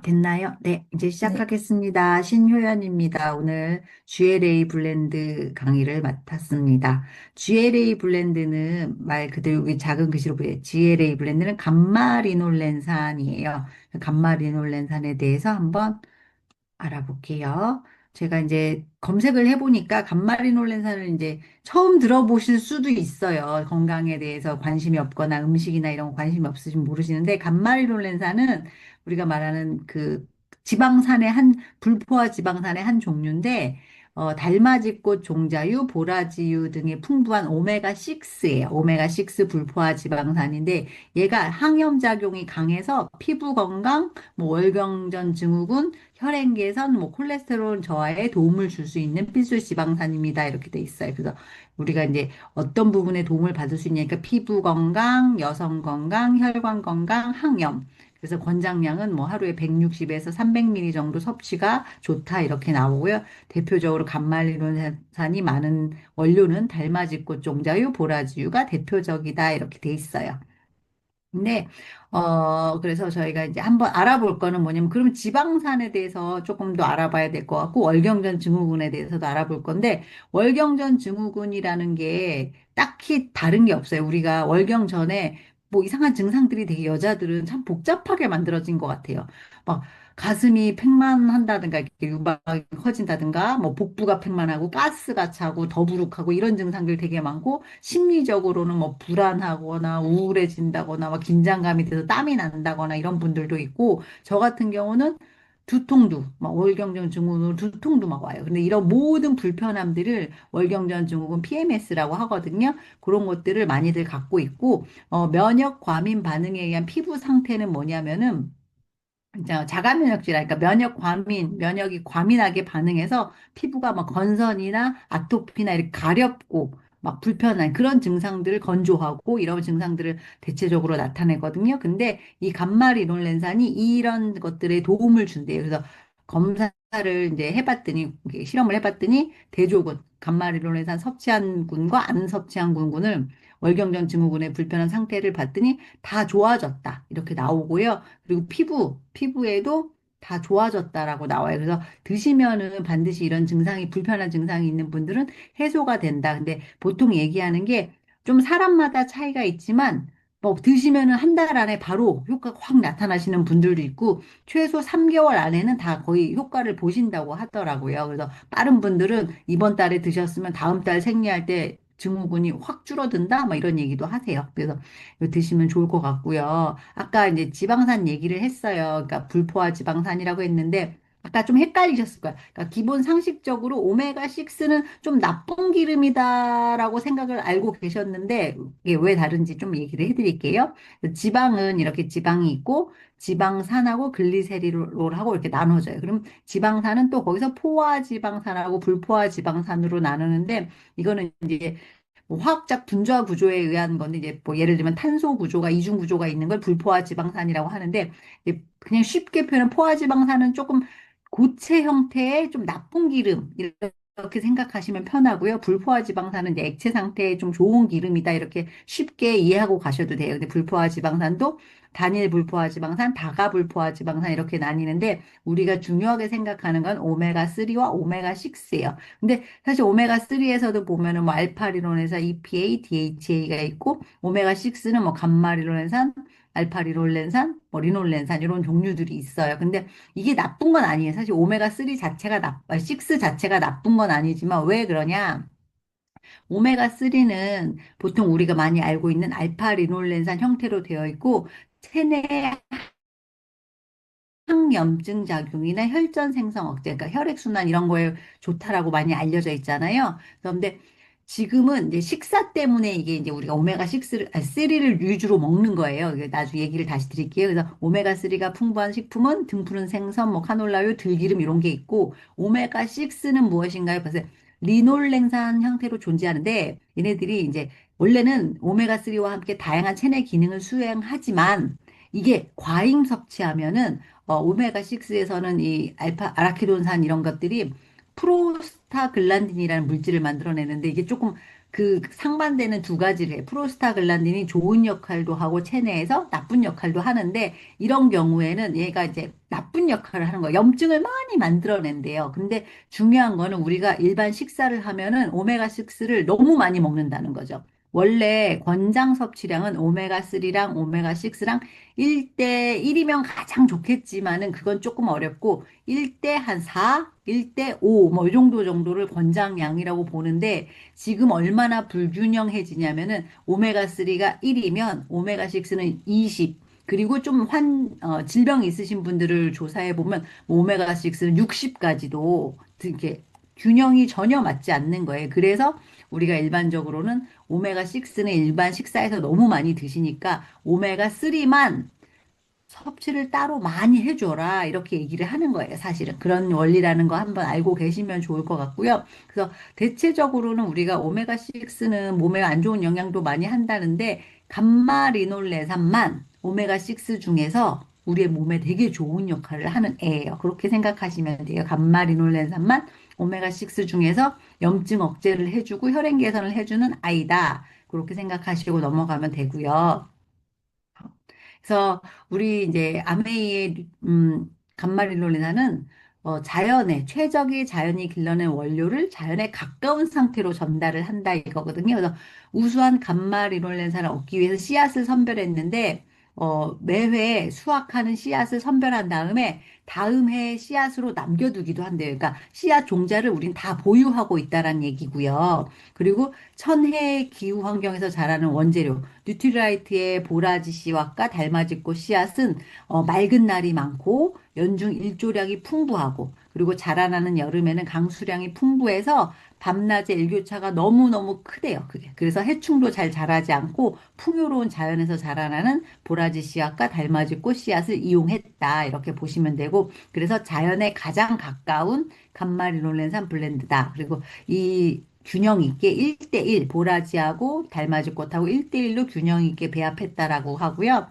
됐나요? 네, 이제 네, 시작하겠습니다. 신효연입니다. 오늘 GLA 블렌드 강의를 맡았습니다. GLA 블렌드는 말 그대로 여기 작은 글씨로 보여요. GLA 블렌드는 감마리놀렌산이에요. 감마리놀렌산에 대해서 한번 알아볼게요. 제가 이제 검색을 해보니까 감마리놀렌산을 이제 처음 들어보실 수도 있어요. 건강에 대해서 관심이 없거나 음식이나 이런 거 관심이 없으시면 모르시는데 감마리놀렌산은 우리가 말하는 그 지방산의 불포화 지방산의 한 종류인데 달맞이꽃 종자유, 보라지유 등의 풍부한 오메가6예요. 오메가6 불포화 지방산인데 얘가 항염작용이 강해서 피부 건강, 뭐 월경전 증후군, 혈행 개선, 뭐 콜레스테롤 저하에 도움을 줄 수 있는 필수 지방산입니다. 이렇게 돼 있어요. 그래서 우리가 이제 어떤 부분에 도움을 받을 수 있냐니까 피부 건강, 여성 건강, 혈관 건강, 항염. 그래서 권장량은 뭐 하루에 160에서 300ml 정도 섭취가 좋다 이렇게 나오고요. 대표적으로 감말리론산이 많은 원료는 달맞이꽃 종자유, 보라지유가 대표적이다 이렇게 돼 있어요. 근데, 그래서 저희가 이제 한번 알아볼 거는 뭐냐면, 그럼 지방산에 대해서 조금 더 알아봐야 될 것 같고, 월경전 증후군에 대해서도 알아볼 건데, 월경전 증후군이라는 게 딱히 다른 게 없어요. 우리가 월경 전에 뭐 이상한 증상들이 되게 여자들은 참 복잡하게 만들어진 것 같아요. 막 가슴이 팽만한다든가, 이렇게 유방이 커진다든가, 뭐 복부가 팽만하고, 가스가 차고, 더부룩하고, 이런 증상들 되게 많고, 심리적으로는 뭐 불안하거나 우울해진다거나 막 긴장감이 돼서 땀이 난다거나 이런 분들도 있고, 저 같은 경우는 두통도, 막 월경전 증후군 두통도 막 와요. 근데 이런 모든 불편함들을 월경전 증후군 PMS라고 하거든요. 그런 것들을 많이들 갖고 있고, 면역 과민 반응에 의한 피부 상태는 뭐냐면은, 자가 면역질환, 그러니까 면역이 과민하게 반응해서 피부가 막 건선이나 아토피나 이렇게 가렵고 막 불편한 그런 증상들을 건조하고 이런 증상들을 대체적으로 나타내거든요. 근데 이 감마리놀렌산이 이런 것들에 도움을 준대요. 그래서 검사를 이제 해봤더니, 이렇게 실험을 해봤더니 대조군, 감마리놀렌산 섭취한 군과 안 섭취한 군군을 월경전 증후군의 불편한 상태를 봤더니 다 좋아졌다. 이렇게 나오고요. 그리고 피부에도 다 좋아졌다라고 나와요. 그래서 드시면은 반드시 이런 증상이, 불편한 증상이 있는 분들은 해소가 된다. 근데 보통 얘기하는 게 좀 사람마다 차이가 있지만, 뭐 드시면은 한 달 안에 바로 효과가 확 나타나시는 분들도 있고, 최소 3개월 안에는 다 거의 효과를 보신다고 하더라고요. 그래서 빠른 분들은 이번 달에 드셨으면 다음 달 생리할 때 증후군이 확 줄어든다? 뭐 이런 얘기도 하세요. 그래서 이거 드시면 좋을 것 같고요. 아까 이제 지방산 얘기를 했어요. 그러니까 불포화 지방산이라고 했는데 아까 좀 헷갈리셨을 거예요. 그러니까 기본 상식적으로 오메가6는 좀 나쁜 기름이다라고 생각을 알고 계셨는데 이게 왜 다른지 좀 얘기를 해드릴게요. 지방은 이렇게 지방이 있고 지방산하고 글리세롤하고 이렇게 나눠져요. 그럼 지방산은 또 거기서 포화 지방산하고 불포화 지방산으로 나누는데 이거는 이제 뭐 화학적 분자 구조에 의한 건데 이제 뭐 예를 들면 탄소 구조가 이중 구조가 있는 걸 불포화 지방산이라고 하는데 이제 그냥 쉽게 표현한 포화 지방산은 조금 고체 형태의 좀 나쁜 기름 이렇게 생각하시면 편하고요. 불포화 지방산은 이제 액체 상태의 좀 좋은 기름이다 이렇게 쉽게 이해하고 가셔도 돼요. 근데 불포화 지방산도 단일 불포화 지방산, 다가 불포화 지방산 이렇게 나뉘는데 우리가 중요하게 생각하는 건 오메가3와 오메가6예요. 근데 사실 오메가3에서도 보면은 뭐 알파리론에서 EPA, DHA가 있고 오메가6는 뭐 감마리놀렌산, 알파리놀렌산, 뭐 리놀렌산 이런 종류들이 있어요. 근데 이게 나쁜 건 아니에요. 사실 오메가3 자체가 6 자체가 나쁜 건 아니지만 왜 그러냐? 오메가3는 보통 우리가 많이 알고 있는 알파리놀렌산 형태로 되어 있고 체내 항염증 작용이나 혈전 생성 억제, 그러니까 혈액순환 이런 거에 좋다라고 많이 알려져 있잖아요. 그런데 지금은 이제 식사 때문에 이게 이제 우리가 오메가6를 위주로 먹는 거예요. 이게 나중에 얘기를 다시 드릴게요. 그래서 오메가3가 풍부한 식품은 등푸른 생선, 뭐 카놀라유, 들기름 이런 게 있고 오메가6는 무엇인가요? 그래서 리놀렌산 형태로 존재하는데 얘네들이 이제 원래는 오메가3와 함께 다양한 체내 기능을 수행하지만 이게 과잉 섭취하면은 오메가6에서는 이 아라키돈산 이런 것들이 프로스타글란딘이라는 물질을 만들어내는데 이게 조금 그 상반되는 두 가지를 해. 프로스타글란딘이 좋은 역할도 하고 체내에서 나쁜 역할도 하는데 이런 경우에는 얘가 이제 나쁜 역할을 하는 거예요. 염증을 많이 만들어낸대요. 근데 중요한 거는 우리가 일반 식사를 하면은 오메가6를 너무 많이 먹는다는 거죠. 원래 권장 섭취량은 오메가3랑 오메가6랑 1대 1이면 가장 좋겠지만은 그건 조금 어렵고 1대 한 4, 1대 5, 뭐 이 정도를 권장량이라고 보는데 지금 얼마나 불균형해지냐면은 오메가3가 1이면 오메가6는 20, 그리고 좀 질병이 있으신 분들을 조사해 보면 오메가6는 60까지도 이렇게 균형이 전혀 맞지 않는 거예요. 그래서 우리가 일반적으로는 오메가6는 일반 식사에서 너무 많이 드시니까 오메가3만 섭취를 따로 많이 해줘라. 이렇게 얘기를 하는 거예요. 사실은. 그런 원리라는 거 한번 알고 계시면 좋을 것 같고요. 그래서 대체적으로는 우리가 오메가6는 몸에 안 좋은 영향도 많이 한다는데, 감마리놀레산만 오메가6 중에서 우리의 몸에 되게 좋은 역할을 하는 애예요. 그렇게 생각하시면 돼요. 감마리놀레산만 오메가6 중에서 염증 억제를 해주고 혈행 개선을 해주는 아이다. 그렇게 생각하시고 넘어가면 되고요. 그래서 우리 이제 아메이의 감마릴로레나는 자연의 최적의 자연이 길러낸 원료를 자연에 가까운 상태로 전달을 한다 이거거든요. 그래서 우수한 감마리놀렌산을 얻기 위해서 씨앗을 선별했는데 매회 수확하는 씨앗을 선별한 다음에 다음 해 씨앗으로 남겨두기도 한대요. 그러니까 씨앗 종자를 우린 다 보유하고 있다란 얘기고요. 그리고 천혜 기후 환경에서 자라는 원재료 뉴트리라이트의 보라지 씨앗과 달맞이꽃 씨앗은 맑은 날이 많고 연중 일조량이 풍부하고 그리고 자라나는 여름에는 강수량이 풍부해서 밤낮의 일교차가 너무너무 크대요. 그게. 그래서 해충도 잘 자라지 않고 풍요로운 자연에서 자라나는 보라지 씨앗과 달맞이꽃 씨앗을 이용했다. 이렇게 보시면 되고 그래서 자연에 가장 가까운 감마리놀렌산 블렌드다. 그리고 이 균형 있게 1대1 보라지하고 달맞이꽃하고 1대1로 균형 있게 배합했다라고 하고요.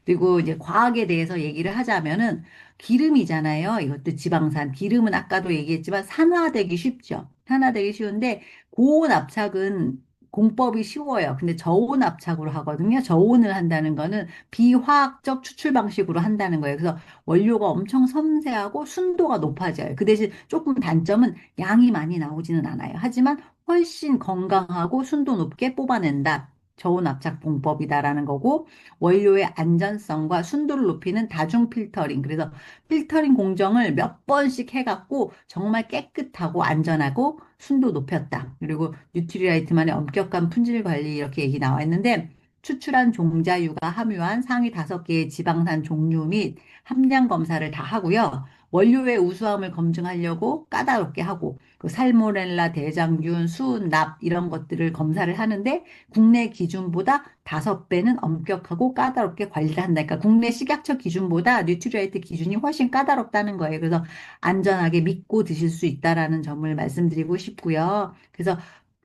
그리고 이제 과학에 대해서 얘기를 하자면은 기름이잖아요. 이것도 지방산. 기름은 아까도 얘기했지만 산화되기 쉽죠. 산화되기 쉬운데 고온압착은 공법이 쉬워요. 근데 저온압착으로 하거든요. 저온을 한다는 거는 비화학적 추출 방식으로 한다는 거예요. 그래서 원료가 엄청 섬세하고 순도가 높아져요. 그 대신 조금 단점은 양이 많이 나오지는 않아요. 하지만 훨씬 건강하고 순도 높게 뽑아낸다. 저온 압착 공법이다라는 거고 원료의 안전성과 순도를 높이는 다중 필터링. 그래서 필터링 공정을 몇 번씩 해갖고 정말 깨끗하고 안전하고 순도 높였다. 그리고 뉴트리라이트만의 엄격한 품질 관리 이렇게 얘기 나와 있는데 추출한 종자유가 함유한 상위 5개의 지방산 종류 및 함량 검사를 다 하고요. 원료의 우수함을 검증하려고 까다롭게 하고 그 살모넬라, 대장균, 수, 납 이런 것들을 검사를 하는데 국내 기준보다 5배는 엄격하고 까다롭게 관리를 한다. 그러니까 국내 식약처 기준보다 뉴트리라이트 기준이 훨씬 까다롭다는 거예요. 그래서 안전하게 믿고 드실 수 있다라는 점을 말씀드리고 싶고요. 그래서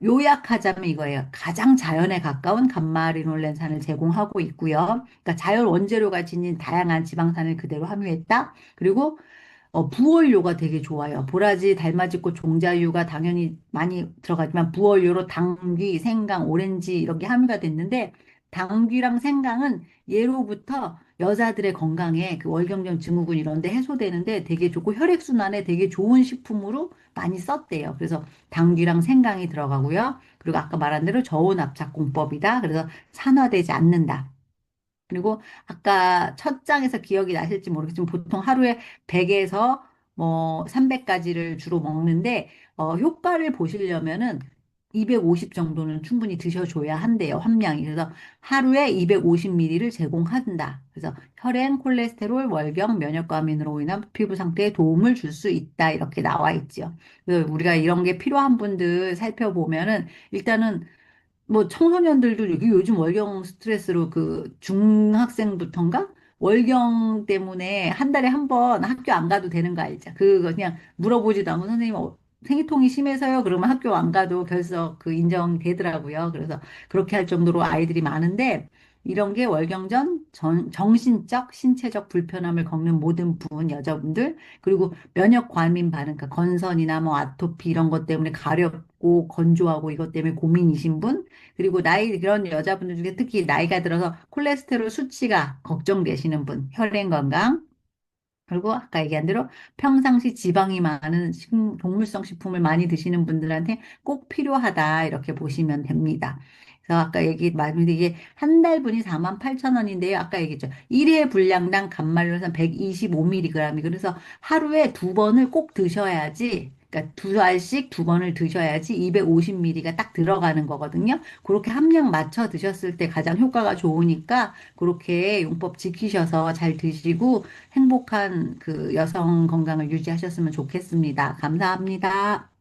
요약하자면 이거예요. 가장 자연에 가까운 감마리놀렌산을 제공하고 있고요. 그러니까 자연 원재료가 지닌 다양한 지방산을 그대로 함유했다. 그리고 부원료가 되게 좋아요. 보라지, 달맞이꽃 종자유가 당연히 많이 들어가지만 부원료로 당귀, 생강, 오렌지 이런 게 함유가 됐는데 당귀랑 생강은 예로부터 여자들의 건강에 그 월경련 증후군 이런 데 해소되는데 되게 좋고 혈액순환에 되게 좋은 식품으로 많이 썼대요. 그래서 당귀랑 생강이 들어가고요. 그리고 아까 말한 대로 저온 압착 공법이다. 그래서 산화되지 않는다. 그리고 아까 첫 장에서 기억이 나실지 모르겠지만 보통 하루에 100에서 뭐 300까지를 주로 먹는데 효과를 보시려면은 250 정도는 충분히 드셔줘야 한대요. 함량이. 그래서 하루에 250ml를 제공한다. 그래서 혈행, 콜레스테롤, 월경, 면역과민으로 인한 피부 상태에 도움을 줄 수 있다. 이렇게 나와 있죠. 그래서 우리가 이런 게 필요한 분들 살펴보면은 일단은 뭐 청소년들도 여기 요즘 월경 스트레스로 그 중학생부터인가? 월경 때문에 한 달에 한 번 학교 안 가도 되는 거 알죠? 그거 그냥 물어보지도 않고 선생님 생리통이 심해서요. 그러면 학교 안 가도 결석 그 인정되더라고요. 그래서 그렇게 할 정도로 아이들이 많은데 이런 게 월경전 정신적, 신체적 불편함을 겪는 모든 분, 여자분들, 그리고 면역 과민 반응, 그러니까 건선이나 뭐 아토피 이런 것 때문에 가렵고 건조하고 이것 때문에 고민이신 분, 그리고 나이 그런 여자분들 중에 특히 나이가 들어서 콜레스테롤 수치가 걱정되시는 분, 혈행 건강, 그리고 아까 얘기한 대로 평상시 지방이 많은 동물성 식품을 많이 드시는 분들한테 꼭 필요하다 이렇게 보시면 됩니다. 그래서 아까 말씀드린 이게 한 달분이 48,000원인데요. 아까 얘기했죠. 1회 분량당 간말로는 125mg. 그래서 하루에 두 번을 꼭 드셔야지, 그러니까 두 알씩 두 번을 드셔야지 250mg가 딱 들어가는 거거든요. 그렇게 함량 맞춰 드셨을 때 가장 효과가 좋으니까 그렇게 용법 지키셔서 잘 드시고 행복한 그 여성 건강을 유지하셨으면 좋겠습니다. 감사합니다.